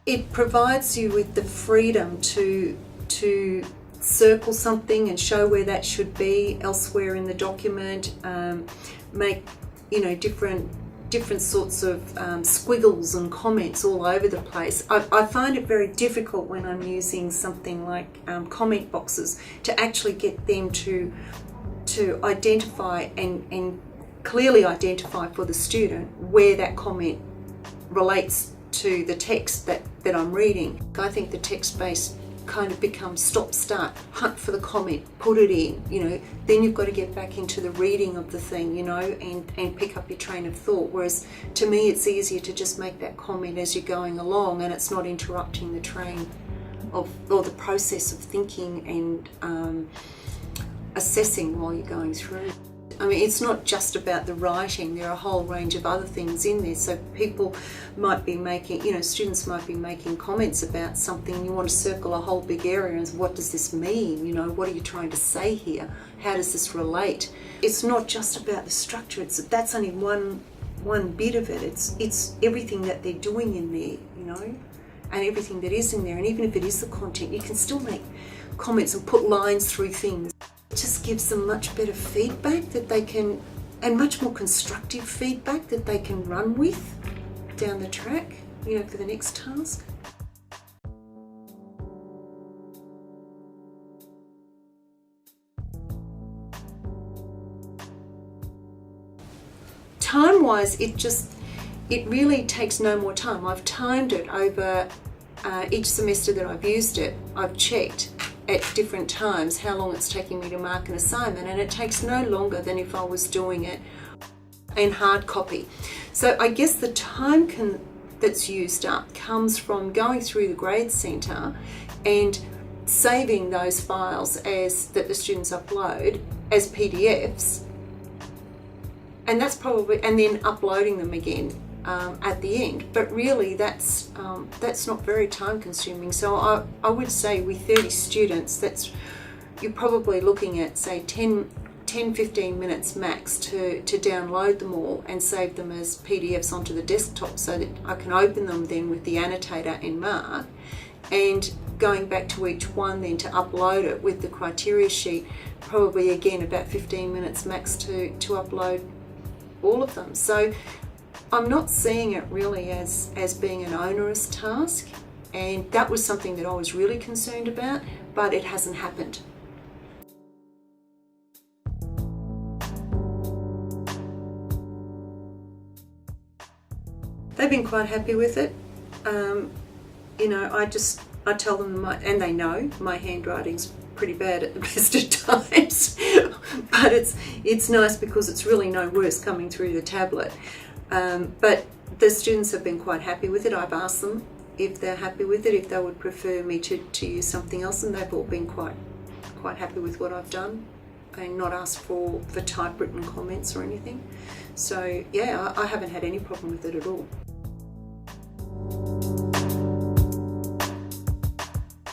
It provides you with the freedom to circle something and show where that should be elsewhere in the document, make different sorts of squiggles and comments all over the place. I find it very difficult when I'm using something like comment boxes to actually get them to identify and clearly identify for the student where that comment relates to the text that I'm reading. I think the text-based kind of becomes stop-start, hunt for the comment, put it in, then you've got to get back into the reading of the thing, and pick up your train of thought. Whereas to me it's easier to just make that comment as you're going along, and it's not interrupting the train or the process of thinking and assessing while you're going through. I mean, it's not just about the writing, there are a whole range of other things in there. So people might be making, students might be making comments about something, and you want to circle a whole big area and what does this mean? What are you trying to say here? How does this relate? It's not just about the structure, that's only one bit of it. It's everything that they're doing in there, and everything that is in there. And even if it is the content, you can still make comments and put lines through things. It just gives them much better feedback that they can, and much more constructive feedback that they can run with down the track, for the next task. Time-wise, it really takes no more time. I've timed it over each semester that I've used it. I've checked at different times how long it's taking me to mark an assignment, and it takes no longer than if I was doing it in hard copy. So I guess the time that's used up comes from going through the grade centre and saving those files that the students upload as PDFs, and then uploading them again at the end. But really that's not very time consuming. So I would say with 30 students, you're probably looking at, say, 10-15 minutes max to download them all and save them as PDFs onto the desktop, so that I can open them then with the annotator and mark, and going back to each one then to upload it with the criteria sheet, probably again about 15 minutes max to upload all of them. So I'm not seeing it really as being an onerous task, and that was something that I was really concerned about, but it hasn't happened. They've been quite happy with it. I tell them, and they know my handwriting's pretty bad at the best of times, but it's nice because it's really no worse coming through the tablet. But the students have been quite happy with it. I've asked them if they're happy with it, if they would prefer me to use something else, and they've all been quite happy with what I've done and not asked for typewritten comments or anything. So yeah, I haven't had any problem with it at all.